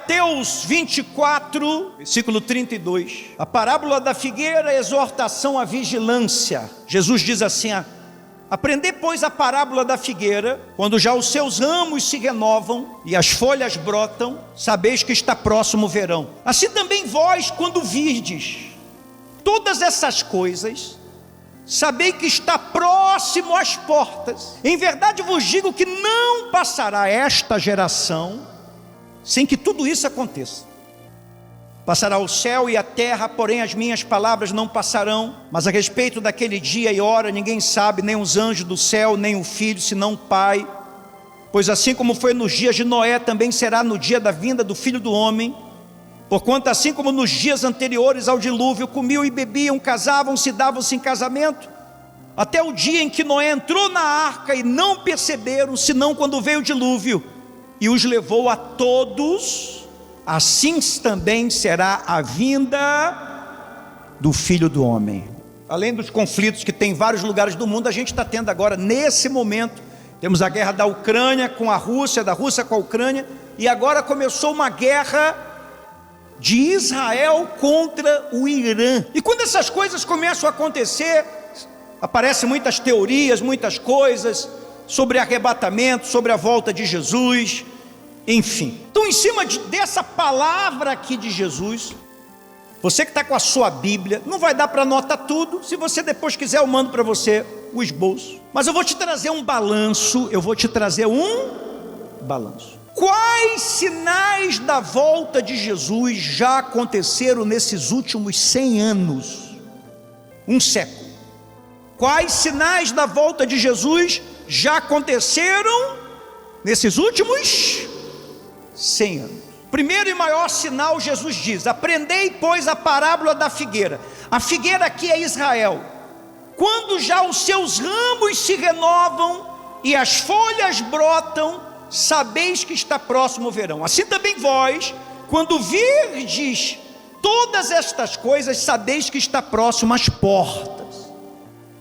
Mateus 24, versículo 32. A parábola da figueira, exortação à vigilância. Jesus diz assim: aprendei, pois, a parábola da figueira. Quando já os seus ramos se renovam e as folhas brotam, sabeis que está próximo o verão. Assim também vós, quando virdes todas essas coisas, sabei que está próximo às portas. Em verdade vos digo que não passará esta geração sem que tudo isso aconteça. Passará o céu e a terra, porém as minhas palavras não passarão. Mas a respeito daquele dia e hora ninguém sabe, nem os anjos do céu, nem o Filho, senão o Pai. Pois assim como foi nos dias de Noé, também será no dia da vinda do Filho do Homem. Porquanto assim como nos dias anteriores ao dilúvio, comiam e bebiam, casavam-se, davam-se em casamento, até o dia em que Noé entrou na arca, e não perceberam, senão quando veio o dilúvio e os levou a todos, assim também será a vinda do Filho do Homem. Além dos conflitos que tem em vários lugares do mundo, a gente está tendo agora, nesse momento, temos a guerra da Ucrânia com a Rússia, da Rússia com a Ucrânia, e agora começou uma guerra de Israel contra o Irã. E quando essas coisas começam a acontecer, aparecem muitas teorias, muitas coisas sobre arrebatamento, sobre a volta de Jesus, enfim. Então, em cima dessa palavra aqui de Jesus, você que está com a sua Bíblia, não vai dar para anotar tudo. Se você depois quiser, eu mando para você o esboço. Mas eu vou te trazer um balanço, Quais sinais da volta de Jesus já aconteceram nesses últimos 100 anos? Um século. Quais sinais da volta de Jesus já aconteceram nesses últimos 100 anos? Primeiro e maior sinal, Jesus diz: aprendei, pois, a parábola da figueira. A figueira aqui é Israel. Quando já os seus ramos se renovam e as folhas brotam, sabeis que está próximo o verão. Assim também vós, quando virdes todas estas coisas, sabeis que está próximo às portas.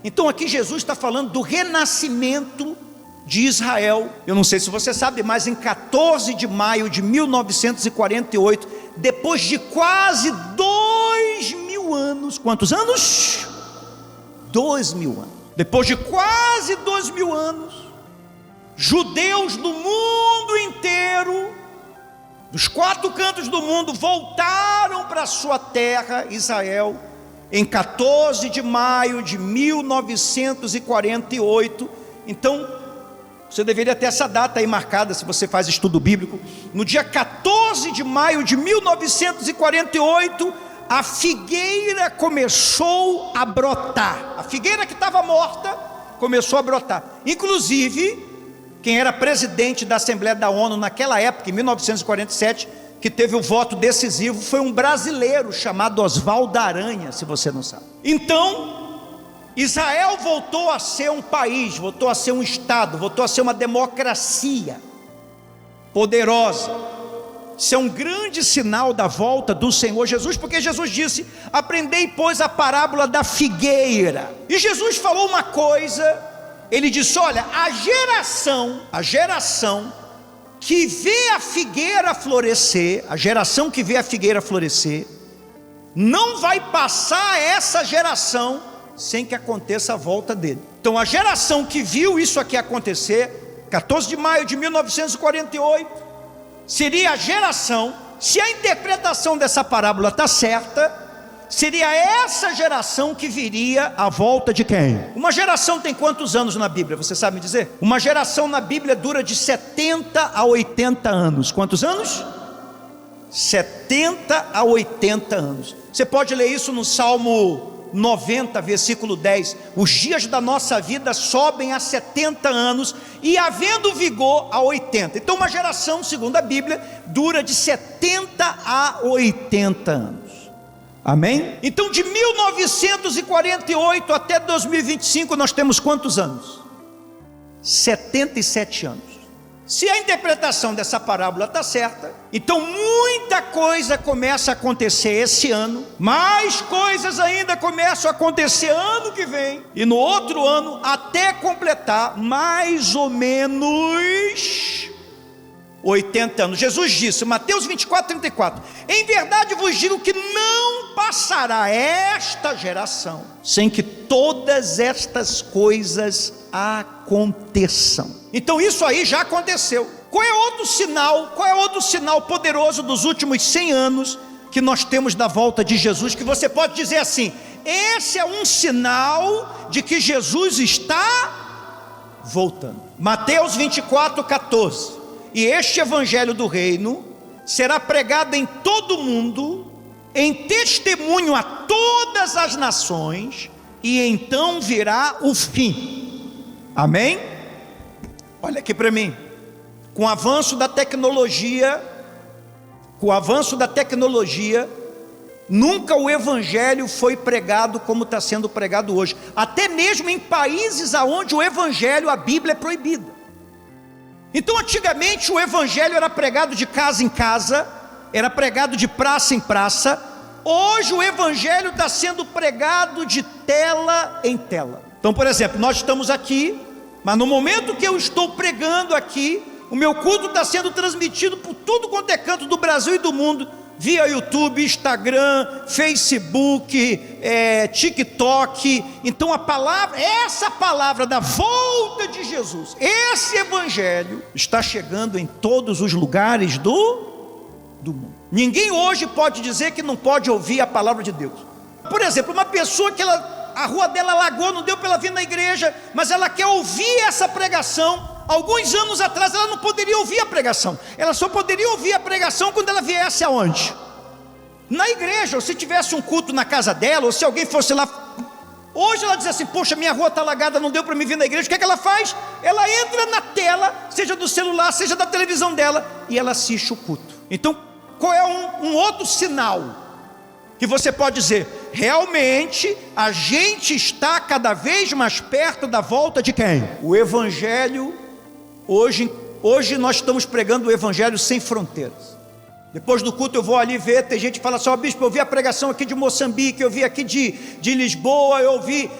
Então aqui Jesus está falando do renascimento de Israel. Eu não sei se você sabe, mas em 14 de maio de 1948, depois de quase 2.000 anos, quantos anos? 2.000 anos. Depois de quase 2.000 anos, judeus do mundo inteiro, dos 4 cantos do mundo, voltaram para a sua terra, Israel, em 14 de maio de 1948. Então, você deveria ter essa data aí marcada, se você faz estudo bíblico. No dia 14 de maio de 1948, a figueira começou a brotar. A figueira que estava morta começou a brotar. Inclusive, quem era presidente da Assembleia da ONU naquela época, em 1947, que teve o voto decisivo, foi um brasileiro chamado Oswaldo Aranha, se você não sabe. Então, Israel voltou a ser um país, voltou a ser um estado, voltou a ser uma democracia poderosa. Isso é um grande sinal da volta do Senhor Jesus, porque Jesus disse: aprendei, pois, a parábola da figueira. E Jesus falou uma coisa. Ele disse: olha, a geração que vê a figueira florescer, não vai passar essa geração sem que aconteça a volta dele. Então a geração que viu isso aqui acontecer, 14 de maio de 1948, seria a geração, se a interpretação dessa parábola está certa, seria essa geração que viria a volta de quem? Uma geração tem quantos anos na Bíblia? Você sabe me dizer? Uma geração na Bíblia dura de 70 a 80 anos. Quantos anos? 70 a 80 anos. Você pode ler isso no Salmo 90, versículo 10. Os dias da nossa vida sobem a 70 anos e havendo vigor a 80. Então uma geração, segundo a Bíblia, dura de 70 a 80 anos. Amém? Então de 1948 até 2025 nós temos quantos anos? 77 anos. Se a interpretação dessa parábola está certa, então muita coisa começa a acontecer esse ano, mais coisas ainda começam a acontecer ano que vem, e no outro ano, até completar mais ou menos 80 anos. Jesus disse, Mateus 24, 34, em verdade vos digo que não passará esta geração sem que todas estas coisas aconteçam. Então isso aí já aconteceu. Qual é outro sinal poderoso dos últimos 100 anos que nós temos da volta de Jesus, que você pode dizer assim, esse é um sinal de que Jesus está voltando? Mateus 24, 14, e este evangelho do reino será pregado em todo o mundo, em testemunho a todas as nações, e então virá o fim. Amém? Olha aqui para mim. Com o avanço da tecnologia, nunca o evangelho foi pregado como está sendo pregado hoje. Até mesmo em países onde o evangelho, a Bíblia é proibida. Então antigamente o evangelho era pregado de casa em casa, era pregado de praça em praça. Hoje o evangelho está sendo pregado de tela em tela. Então, por exemplo, nós estamos aqui, mas no momento que eu estou pregando aqui, o meu culto está sendo transmitido por tudo quanto é canto do Brasil e do mundo, via YouTube, Instagram, Facebook, TikTok. Então essa palavra da volta de Jesus, esse evangelho está chegando em todos os lugares do mundo. Ninguém hoje pode dizer que não pode ouvir a palavra de Deus. Por exemplo, uma pessoa que a rua dela alagou, não deu para ela vir na igreja, mas ela quer ouvir essa pregação. Alguns anos atrás ela não poderia ouvir a pregação. Ela só poderia ouvir a pregação quando ela viesse aonde? Na igreja, ou se tivesse um culto na casa dela, ou se alguém fosse lá. Hoje ela diz assim, poxa, minha rua está alagada, não deu para me vir na igreja. O que é que ela faz? Ela entra na tela, seja do celular, seja da televisão dela, e ela assiste o culto. Então, qual é um outro sinal que você pode dizer, realmente a gente está cada vez mais perto da volta de quem? O evangelho. Hoje nós estamos pregando o evangelho sem fronteiras. Depois do culto eu vou ali ver, tem gente que fala assim, bispo, eu vi a pregação aqui de Moçambique, eu vi aqui de Lisboa, eu vi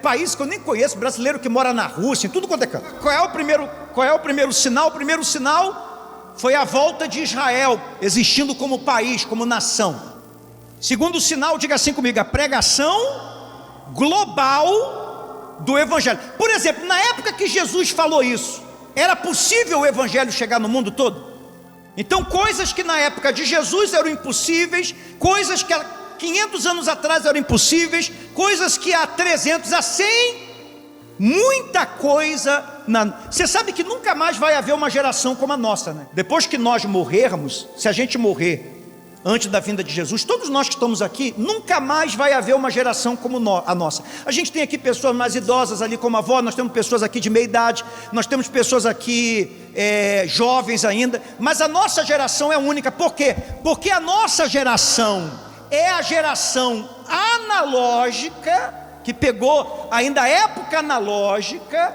países que eu nem conheço, brasileiro que mora na Rússia, em tudo quanto é canto. Qual é o primeiro sinal? O primeiro sinal foi a volta de Israel, existindo como país, como nação. Segundo sinal, diga assim comigo, a pregação global do evangelho. Por exemplo, na época que Jesus falou isso, era possível o evangelho chegar no mundo todo? Então coisas que na época de Jesus eram impossíveis, coisas que há 500 anos atrás eram impossíveis, coisas que há 300, há 100, muita coisa. Você sabe que nunca mais vai haver uma geração como a nossa, né? Depois que nós morrermos, se a gente morrer antes da vinda de Jesus, todos nós que estamos aqui, nunca mais vai haver uma geração como a nossa. A gente tem aqui pessoas mais idosas ali como a avó, nós temos pessoas aqui de meia idade, nós temos pessoas aqui jovens ainda, mas a nossa geração é única. Por quê? Porque a nossa geração é a geração analógica, que pegou ainda a época analógica,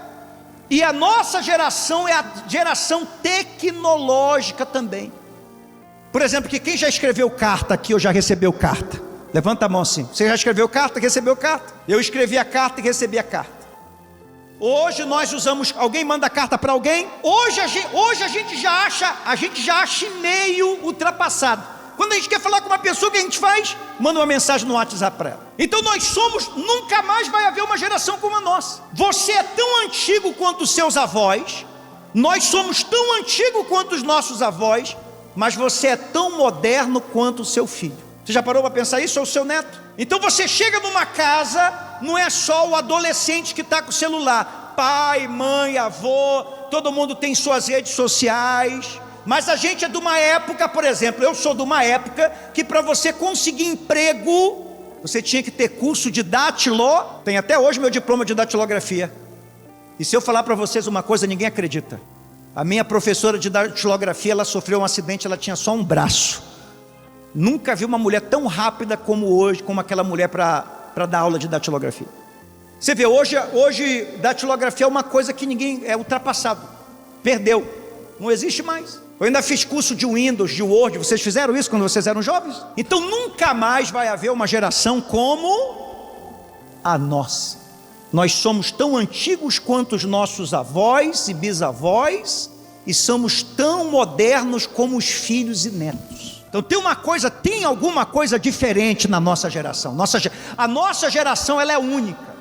e a nossa geração é a geração tecnológica também. Por exemplo, que quem já escreveu carta aqui ou já recebeu carta? Levanta a mão assim. Você já escreveu carta, recebeu carta? Eu escrevi a carta e recebi a carta. Hoje nós usamos, alguém manda carta para alguém? Hoje a gente já acha e-mail ultrapassado. Quando a gente quer falar com uma pessoa, o que a gente faz? Manda uma mensagem no WhatsApp para ela. Então nunca mais vai haver uma geração como a nossa. Você é tão antigo quanto os seus avós, nós somos tão antigos quanto os nossos avós, mas você é tão moderno quanto o seu filho. Você já parou para pensar isso? Ou o seu neto? Então você chega numa casa, não é só o adolescente que está com o celular. Pai, mãe, avô, todo mundo tem suas redes sociais. Mas a gente é de uma época, por exemplo, eu sou de uma época que para você conseguir emprego, você tinha que ter curso de tem até hoje meu diploma de datilografia. E se eu falar para vocês uma coisa, ninguém acredita. A minha professora de datilografia, ela sofreu um acidente, ela tinha só um braço. Nunca vi uma mulher tão rápida como aquela mulher para dar aula de datilografia. Você vê, hoje datilografia é uma coisa que ninguém, é ultrapassado. Perdeu, não existe mais. Eu ainda fiz curso de Windows, de Word, vocês fizeram isso quando vocês eram jovens? Então nunca mais vai haver uma geração como a nossa. Nós somos tão antigos quanto os nossos avós e bisavós, e somos tão modernos como os filhos e netos. Então tem alguma coisa diferente na nossa geração. A nossa geração, ela é única.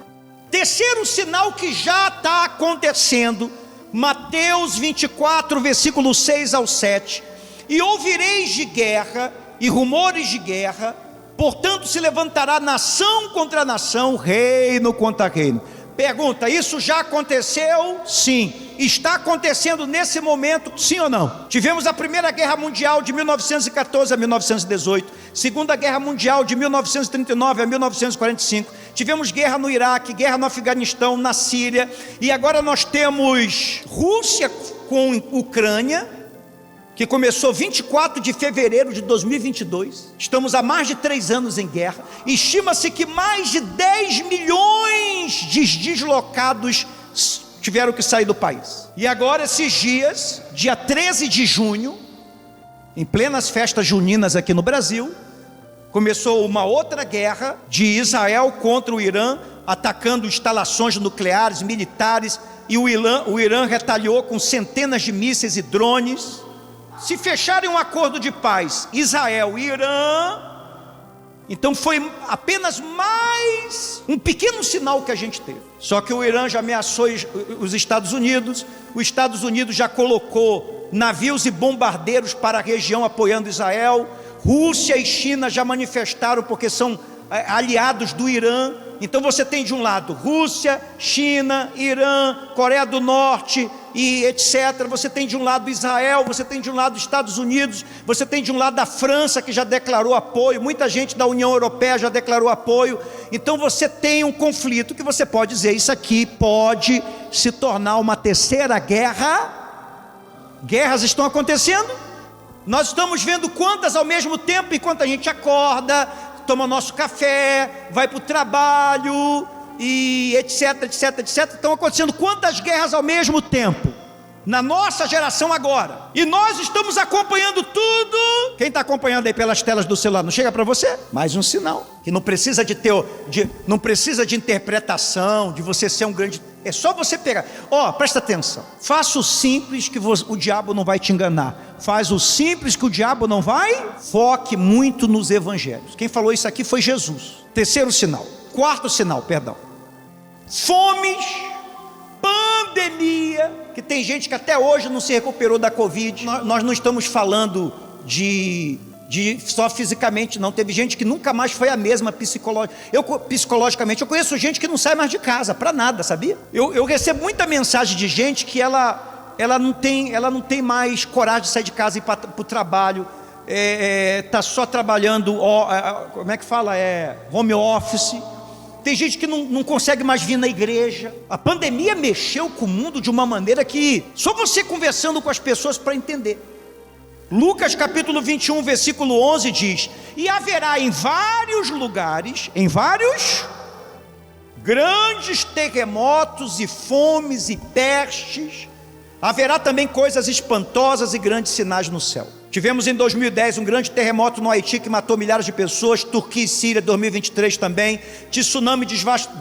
Terceiro sinal que já está acontecendo, Mateus 24, versículo 6 ao 7. E ouvireis de guerra e rumores de guerra, portanto se levantará nação contra nação, reino contra reino. Pergunta, isso já aconteceu? Sim. Está acontecendo nesse momento, sim ou não? Tivemos a Primeira Guerra Mundial de 1914 a 1918, Segunda Guerra Mundial de 1939 a 1945, tivemos guerra no Iraque, guerra no Afeganistão, na Síria, e agora nós temos Rússia com Ucrânia, que começou 24 de fevereiro de 2022, estamos há mais de 3 anos em guerra, estima-se que mais de 10 milhões de deslocados tiveram que sair do país. E agora esses dias, dia 13 de junho, em plenas festas juninas aqui no Brasil, começou uma outra guerra de Israel contra o Irã, atacando instalações nucleares, militares, e o Irã retaliou com centenas de mísseis e drones. Se fecharem um acordo de paz, Israel e Irã, então foi apenas mais um pequeno sinal que a gente teve. Só que o Irã já ameaçou os Estados Unidos, os Estados Unidos já colocou navios e bombardeiros para a região apoiando Israel, Rússia e China já manifestaram porque são aliados do Irã. Então você tem de um lado Rússia, China, Irã, Coreia do Norte e etc. Você tem de um lado Israel, você tem de um lado Estados Unidos, você tem de um lado a França, que já declarou apoio, muita gente da União Europeia já declarou apoio. Então você tem um conflito que você pode dizer, isso aqui pode se tornar uma terceira guerra. Guerras estão acontecendo, nós estamos vendo quantas ao mesmo tempo, enquanto a gente acorda, toma nosso café, vai para o trabalho e etc, etc, etc. Estão acontecendo quantas guerras ao mesmo tempo? Na nossa geração agora. E nós estamos acompanhando tudo. Quem está acompanhando aí pelas telas do celular, não chega para você? Mais um sinal. Que não precisa não precisa de interpretação, de você ser um grande... É só você pegar. Presta atenção. Faça o simples que o diabo não vai te enganar. Faz o simples que o diabo não vai. Foque muito nos evangelhos. Quem falou isso aqui foi Jesus. Quarto sinal, perdão. Fomes, pandemia, que tem gente que até hoje não se recuperou da Covid. Nós não estamos falando de só fisicamente, não. Teve gente que nunca mais foi a mesma psicologicamente. Eu conheço gente que não sai mais de casa para nada, sabia? Eu recebo muita mensagem de gente que ela não tem mais coragem de sair de casa e ir para o trabalho, está só trabalhando, como é que fala? Home office. Tem gente que não consegue mais vir na igreja. A pandemia mexeu com o mundo de uma maneira que só você conversando com as pessoas para entender. Lucas capítulo 21, versículo 11 diz: e haverá em vários lugares, grandes terremotos e fomes e pestes. Haverá também coisas espantosas e grandes sinais no céu. Tivemos em 2010 um grande terremoto no Haiti que matou milhares de pessoas, Turquia e Síria 2023 também, tsunami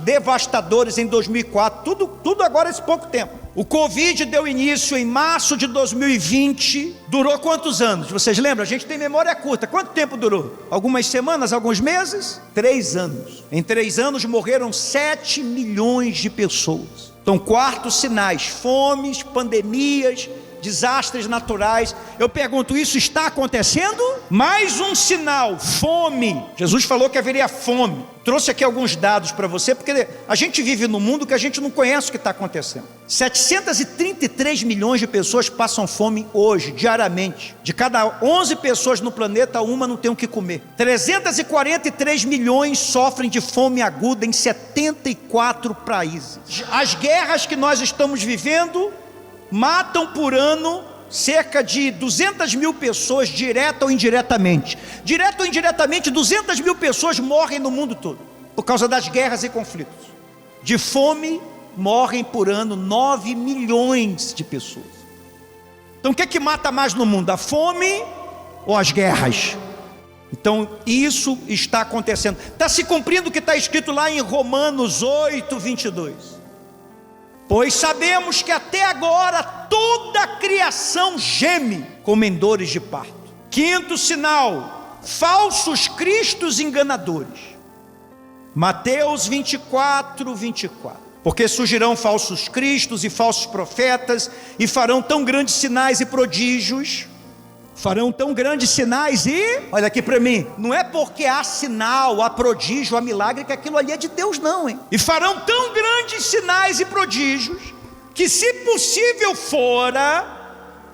devastadores em 2004, tudo agora esse pouco tempo. O Covid deu início em março de 2020, durou quantos anos? Vocês lembram? A gente tem memória curta, quanto tempo durou? Algumas semanas, alguns meses? 3 anos. Em 3 anos morreram 7 milhões de pessoas. Então, quartos sinais, fomes, pandemias, desastres naturais. Eu pergunto, isso está acontecendo? Mais um sinal, fome. Jesus falou que haveria fome. Trouxe aqui alguns dados para você, porque a gente vive num mundo que a gente não conhece o que está acontecendo. 733 milhões de pessoas passam fome hoje, diariamente. De cada 11 pessoas no planeta, uma não tem o que comer. 343 milhões sofrem de fome aguda em 74 países. As guerras que nós estamos vivendo matam por ano cerca de 200 mil pessoas, direta ou indiretamente. Direto ou indiretamente, 200 mil pessoas morrem no mundo todo, por causa das guerras e conflitos. De fome, morrem por ano 9 milhões de pessoas. Então o que é que mata mais no mundo? A fome ou as guerras? Então isso está acontecendo. Está se cumprindo o que está escrito lá em Romanos 8, 22. Pois sabemos que até agora toda a criação geme como em dores de parto. Quinto sinal, falsos cristos enganadores. Mateus 24, 24. Porque surgirão falsos cristos e falsos profetas, e farão tão grandes sinais e prodígios. Farão tão grandes sinais e, olha aqui para mim, não é porque há sinal, há prodígio, há milagre, que aquilo ali é de Deus não, hein? E farão tão grandes sinais e prodígios, que se possível fora,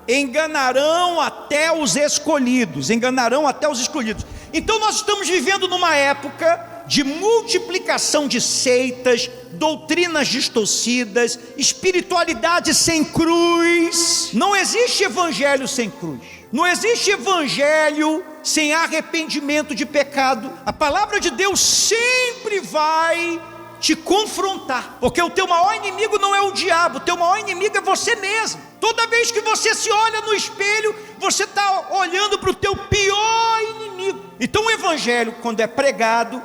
enganarão até os escolhidos. Enganarão até os escolhidos. Então nós estamos vivendo numa época de multiplicação de seitas, doutrinas distorcidas, espiritualidade sem cruz. Não existe evangelho sem cruz. Não existe evangelho sem arrependimento de pecado. A palavra de Deus sempre vai te confrontar, porque o teu maior inimigo não é o diabo, o teu maior inimigo é você mesmo. Toda vez que você se olha no espelho, você está olhando para o teu pior inimigo. Então o evangelho, quando é pregado,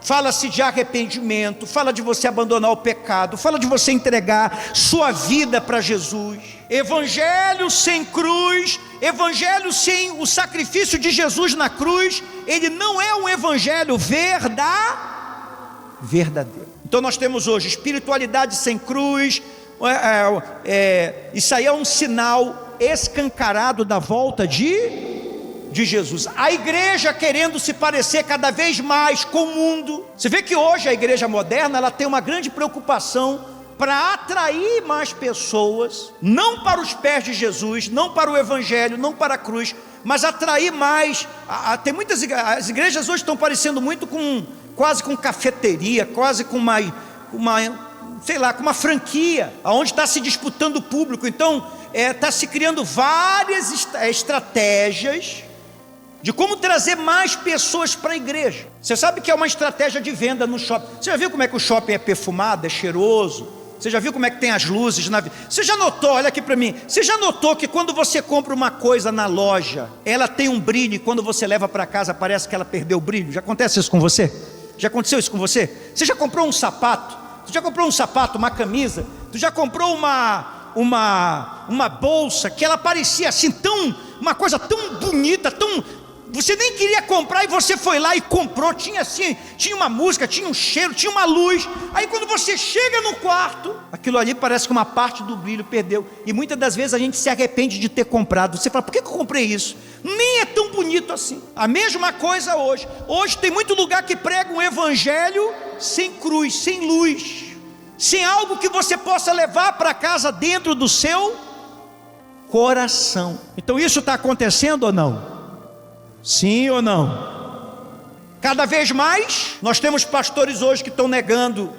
fala-se de arrependimento, fala de você abandonar o pecado, fala de você entregar sua vida para Jesus. Evangelho sem cruz, evangelho sem o sacrifício de Jesus na cruz, ele não é um evangelho verdadeiro. Então nós temos hoje espiritualidade sem cruz, isso aí é um sinal escancarado da volta de Jesus. A igreja querendo se parecer cada vez mais com o mundo. Você vê que hoje a igreja moderna, ela tem uma grande preocupação para atrair mais pessoas, não para os pés de Jesus, não para o evangelho, não para a cruz, mas atrair mais. Tem muitas as igrejas hoje estão parecendo muito com quase com cafeteria, quase com uma com uma franquia, onde está se disputando o público. Então está se criando várias estratégias de como trazer mais pessoas para a igreja. Você sabe que é uma estratégia de venda no shopping. Você já viu como é que o shopping é perfumado, é cheiroso? Você já viu como é que tem as luzes? Você já notou, olha aqui para mim, você já notou que quando você compra uma coisa na loja, ela tem um brilho, e quando você leva para casa parece que ela perdeu o brilho? Já acontece isso com você? Já aconteceu isso com você? Você já comprou um sapato? Tu já comprou um sapato, uma camisa? Tu já comprou uma bolsa que ela parecia assim uma coisa tão bonita, você nem queria comprar e você foi lá e comprou, tinha uma música, tinha um cheiro, tinha uma luz. Aí quando você chega no quarto, aquilo ali parece que uma parte do brilho perdeu. E muitas das vezes a gente se arrepende de ter comprado. Você fala, por que eu comprei isso? Nem é tão bonito assim. A mesma coisa hoje. Hoje tem muito lugar que prega um evangelho sem cruz, sem luz, sem algo que você possa levar para casa dentro do seu coração. Então isso está acontecendo ou não? Sim ou não? Cada vez mais nós temos pastores hoje que estão negando.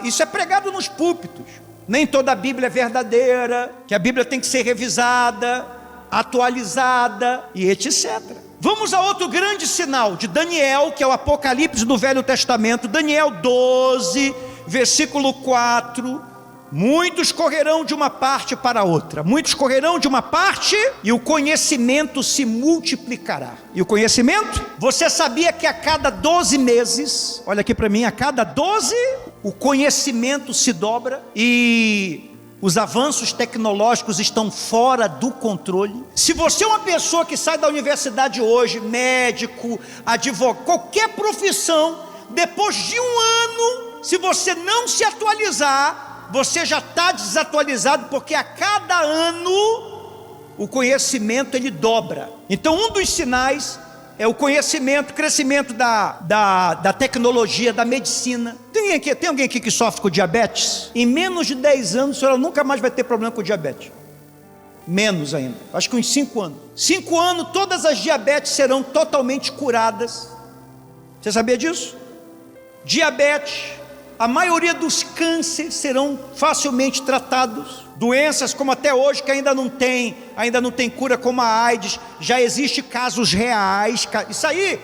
Isso é pregado nos púlpitos. Nem toda a Bíblia é verdadeira, que a Bíblia tem que ser revisada, atualizada e etc. Vamos a outro grande sinal de Daniel, que é o Apocalipse do Velho Testamento. Daniel 12, versículo 4. Muitos correrão de uma parte para outra. Muitos correrão de uma parte e o conhecimento se multiplicará. E o conhecimento? Você sabia que a cada 12 meses, olha aqui para mim, a cada 12, o conhecimento se dobra e os avanços tecnológicos estão fora do controle. Se você é uma pessoa que sai da universidade hoje, médico, advogado, qualquer profissão, depois de um ano, se você não se atualizar, você já está desatualizado, porque a cada ano o conhecimento ele dobra. Então um dos sinais é o conhecimento, crescimento da tecnologia, da medicina. Tem alguém aqui que sofre com diabetes? Em menos de 10 anos a senhora nunca mais vai ter problema com diabetes. Menos ainda, acho que uns 5 anos. 5 anos todas as diabetes serão totalmente curadas. Você sabia disso? Diabetes, a maioria dos cânceres serão facilmente tratados. Doenças como até hoje que ainda não tem cura, como a AIDS, já existe casos reais. Isso aí,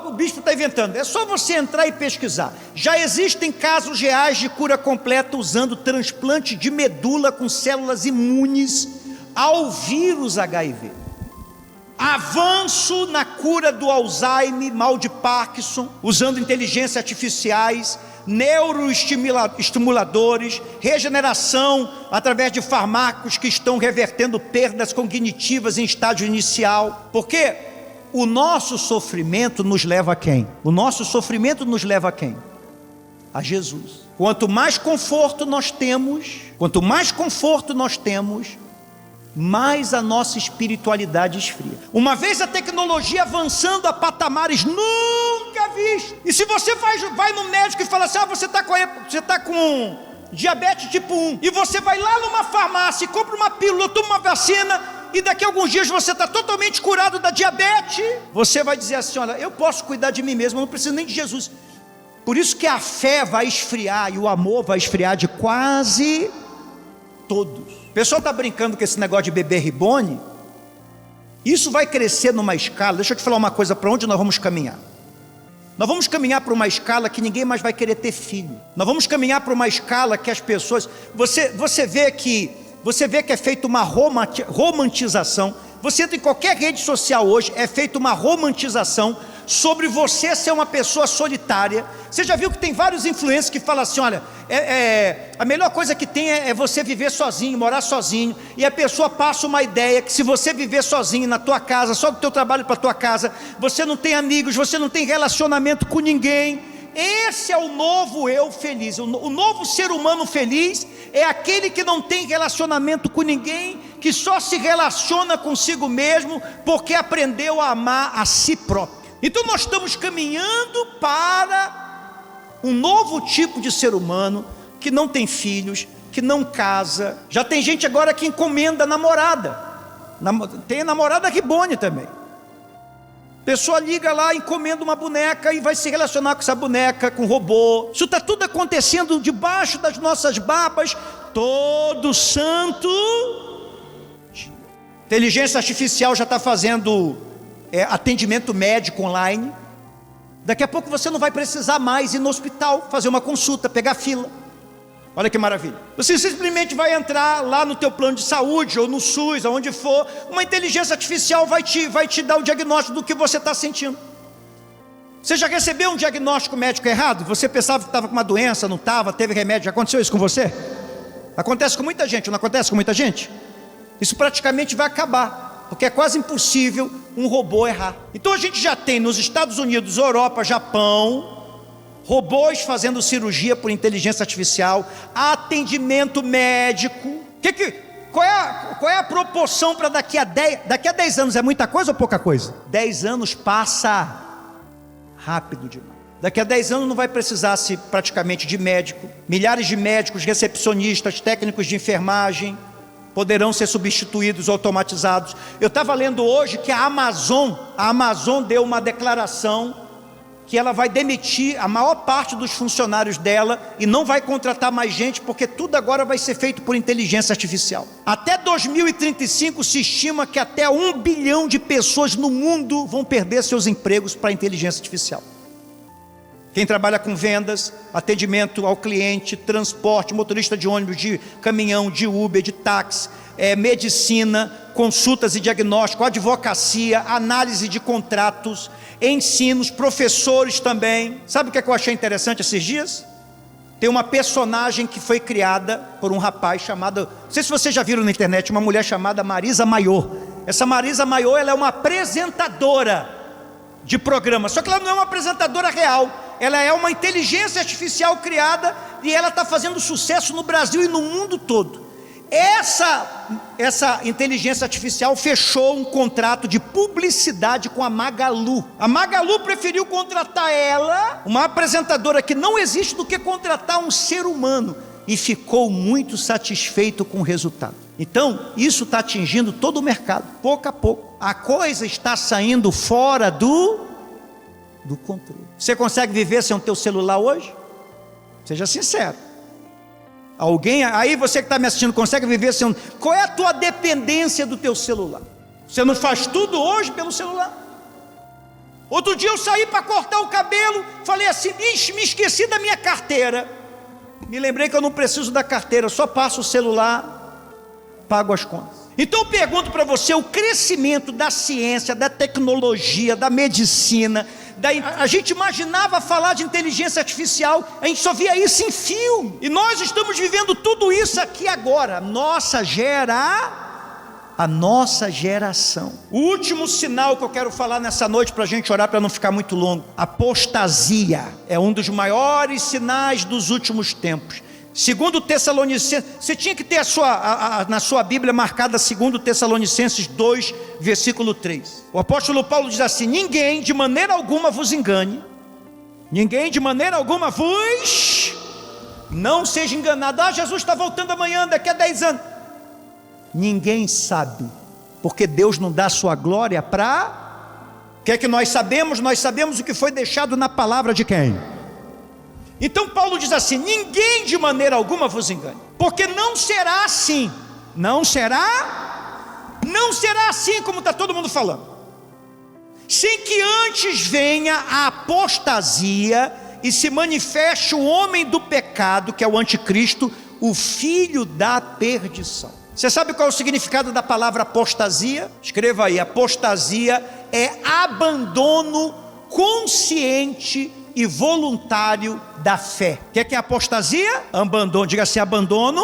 o bispo está inventando. É só você entrar e pesquisar. Já existem casos reais de cura completa usando transplante de medula com células imunes ao vírus HIV. Avanço na cura do Alzheimer, mal de Parkinson, usando inteligências artificiais. neuroestimuladores, regeneração através de fármacos que estão revertendo perdas cognitivas em estágio inicial. Porque o nosso sofrimento nos leva a quem? O nosso sofrimento nos leva a quem? A Jesus. Quanto mais conforto nós temos, mais a nossa espiritualidade esfria. Uma vez a tecnologia avançando a patamares nunca vistos. E se você vai no médico e fala assim, você está com diabetes tipo 1, e você vai lá numa farmácia e compra uma pílula, toma uma vacina, e daqui a alguns dias você está totalmente curado da diabetes, você vai dizer assim, olha, eu posso cuidar de mim mesmo, eu não preciso nem de Jesus. Por isso que a fé vai esfriar e o amor vai esfriar de quase todos. O pessoal está brincando com esse negócio de bebê Ribone. Isso vai crescer numa escala. Deixa eu te falar uma coisa, para onde nós vamos caminhar? Nós vamos caminhar para uma escala que ninguém mais vai querer ter filho. Nós vamos caminhar para uma escala que as pessoas... Você vê que é feita uma romantização. Você entra em qualquer rede social hoje, é feita uma romantização sobre você ser uma pessoa solitária. Você já viu que tem vários influencers que falam assim, olha, a melhor coisa que tem é você viver sozinho, morar sozinho, e a pessoa passa uma ideia que se você viver sozinho na tua casa, só do teu trabalho para tua casa, você não tem amigos, você não tem relacionamento com ninguém. Esse é o novo eu feliz. O novo ser humano feliz é aquele que não tem relacionamento com ninguém, que só se relaciona consigo mesmo porque aprendeu a amar a si próprio. Então nós estamos caminhando para um novo tipo de ser humano que não tem filhos, que não casa. Já tem gente agora que encomenda namorada. Tem a namorada Ribone também. A pessoa liga lá, encomenda uma boneca e vai se relacionar com essa boneca, com robô. Isso está tudo acontecendo debaixo das nossas barbas todo santo dia. Inteligência artificial já está fazendo atendimento médico online. Daqui a pouco você não vai precisar mais ir no hospital, fazer uma consulta, pegar fila. Olha que maravilha. Você simplesmente vai entrar lá no teu plano de saúde, ou no SUS, aonde for, uma inteligência artificial vai te dar o diagnóstico do que você está sentindo. Você já recebeu um diagnóstico médico errado? Você pensava que estava com uma doença, não estava, teve remédio. Já aconteceu isso com você? Acontece com muita gente, não acontece com muita gente? Isso praticamente vai acabar, porque é quase impossível um robô errar. Então a gente já tem nos Estados Unidos, Europa, Japão, robôs fazendo cirurgia por inteligência artificial, atendimento médico. Qual é a proporção para daqui a 10 anos? É muita coisa ou pouca coisa? 10 anos passa rápido demais. Daqui a 10 anos não vai precisar-se praticamente de médico. Milhares de médicos, recepcionistas, técnicos de enfermagem poderão ser substituídos, automatizados. Eu estava lendo hoje que a Amazon deu uma declaração que ela vai demitir a maior parte dos funcionários dela e não vai contratar mais gente, porque tudo agora vai ser feito por inteligência artificial. Até 2035 se estima que até 1 bilhão de pessoas no mundo vão perder seus empregos para a inteligência artificial. Quem trabalha com vendas, atendimento ao cliente, transporte, motorista de ônibus, de caminhão, de Uber, de táxi, medicina, consultas e diagnóstico, advocacia, análise de contratos, ensinos, professores também. Sabe o que eu achei interessante esses dias? Tem uma personagem que foi criada por um rapaz chamado, não sei se vocês já viram na internet, uma mulher chamada Marisa Mayer. Essa Marisa Mayer, ela é uma apresentadora de programa, só que ela não é uma apresentadora real. Ela é uma inteligência artificial criada e ela está fazendo sucesso no Brasil e no mundo todo. Essa inteligência artificial fechou um contrato de publicidade com a Magalu. A Magalu preferiu contratar ela, uma apresentadora que não existe, do que contratar um ser humano. E ficou muito satisfeito com o resultado. Então, isso está atingindo todo o mercado, pouco a pouco. A coisa está saindo fora do controle. Você consegue viver sem o teu celular hoje? Seja sincero. Alguém, aí você que está me assistindo, consegue viver sem? Qual é a tua dependência do teu celular? Você não faz tudo hoje pelo celular? Outro dia eu saí para cortar o cabelo, falei assim, me esqueci da minha carteira. Me lembrei que eu não preciso da carteira, só passo o celular, pago as contas. Então eu pergunto para você, o crescimento da ciência, da tecnologia, da medicina, Daí a gente imaginava falar de inteligência artificial, a gente só via isso em filme. E nós estamos vivendo tudo isso aqui agora. A nossa geração. O último sinal que eu quero falar nessa noite, para a gente orar, para não ficar muito longo: apostasia é um dos maiores sinais dos últimos tempos. Segundo Tessalonicenses, você tinha que ter na sua Bíblia marcada 2 Tessalonicenses 2, versículo 3. O apóstolo Paulo diz assim: ninguém de maneira alguma vos engane, ninguém de maneira alguma vos, não seja enganado. Jesus está voltando amanhã, daqui a 10 anos. Ninguém sabe, porque Deus não dá a sua glória para... O que é que nós sabemos? Nós sabemos o que foi deixado na palavra de quem? Então Paulo diz assim: ninguém de maneira alguma vos engane, porque não será assim. Não será assim como está todo mundo falando, sem que antes venha a apostasia e se manifeste o homem do pecado, que é o anticristo, o filho da perdição. Você sabe qual é o significado da palavra apostasia? Escreva aí: apostasia é abandono consciente e voluntário da fé. O que é apostasia? Abandono, diga assim: abandono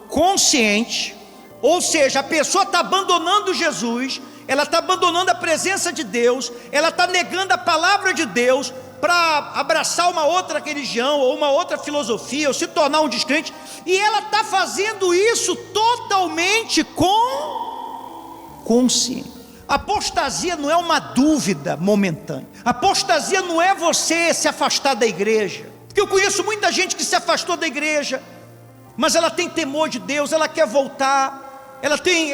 consciente. Ou seja, a pessoa está abandonando Jesus, ela está abandonando a presença de Deus, ela está negando a palavra de Deus para abraçar uma outra religião, ou uma outra filosofia, ou se tornar um descrente, e ela está fazendo isso totalmente com consciência. Apostasia não é uma dúvida momentânea. Apostasia não é você se afastar da igreja, porque eu conheço muita gente que se afastou da igreja, mas ela tem temor de Deus, ela quer voltar, ela tem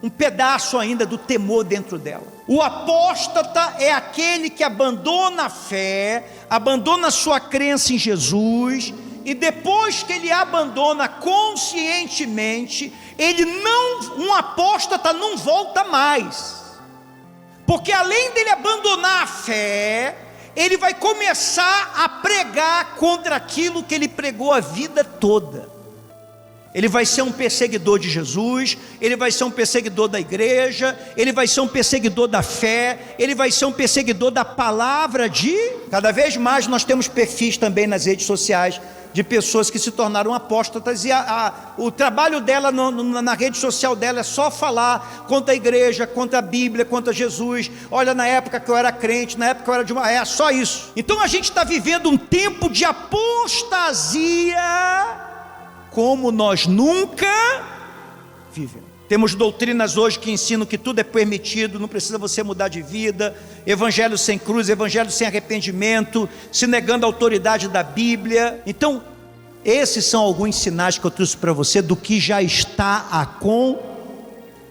um pedaço ainda do temor dentro dela. O apóstata é aquele que abandona a fé, abandona a sua crença em Jesus, e depois que ele abandona conscientemente, um apóstata não volta mais, porque além dele abandonar a fé, ele vai começar a pregar contra aquilo que ele pregou a vida toda. Ele vai ser um perseguidor de Jesus, ele vai ser um perseguidor da igreja, ele vai ser um perseguidor da fé, ele vai ser um perseguidor da palavra de... Cada vez mais nós temos perfis também nas redes sociais de pessoas que se tornaram apóstatas, e o trabalho dela na rede social dela é só falar contra a igreja, contra a Bíblia, contra Jesus. Olha, na época que eu era crente, na época que eu era de uma... É só isso. Então a gente está vivendo um tempo de apostasia como nós nunca vivemos. Temos doutrinas hoje que ensinam que tudo é permitido, não precisa você mudar de vida, evangelho sem cruz, evangelho sem arrependimento, se negando a autoridade da Bíblia. Então, esses são alguns sinais que eu trouxe para você do que já está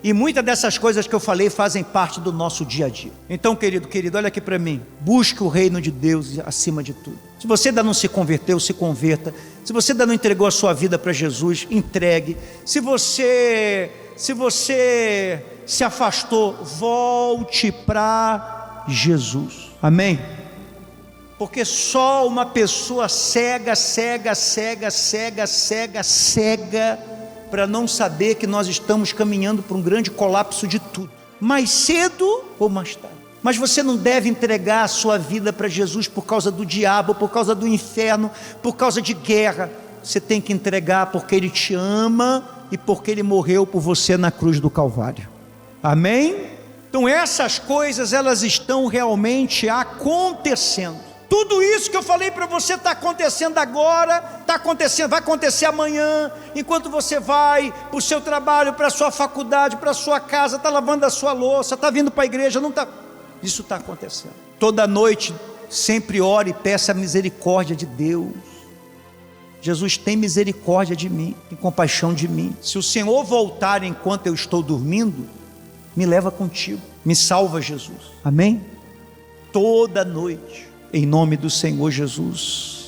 e muitas dessas coisas que eu falei fazem parte do nosso dia a dia. Então, querido, olha aqui para mim: busque o reino de Deus acima de tudo. Se você ainda não se converteu, se converta. Se você ainda não entregou a sua vida para Jesus, entregue. Se você se afastou, volte para Jesus. Amém? Porque só uma pessoa cega para não saber que nós estamos caminhando para um grande colapso de tudo, mais cedo ou mais tarde. Mas você não deve entregar a sua vida para Jesus por causa do diabo, por causa do inferno, por causa de guerra. Você tem que entregar porque Ele te ama e porque Ele morreu por você na cruz do Calvário. Amém? Então essas coisas, elas estão realmente acontecendo. Tudo isso que eu falei para você está acontecendo agora, está acontecendo, vai acontecer amanhã, enquanto você vai para o seu trabalho, para a sua faculdade, para a sua casa, está lavando a sua louça, está vindo para a igreja, não está... Isso está acontecendo. Toda noite, sempre ore e peça a misericórdia de Deus. Jesus, tem misericórdia de mim, tem compaixão de mim. Se o Senhor voltar enquanto eu estou dormindo, me leva contigo, me salva, Jesus. Amém? Toda noite, em nome do Senhor Jesus.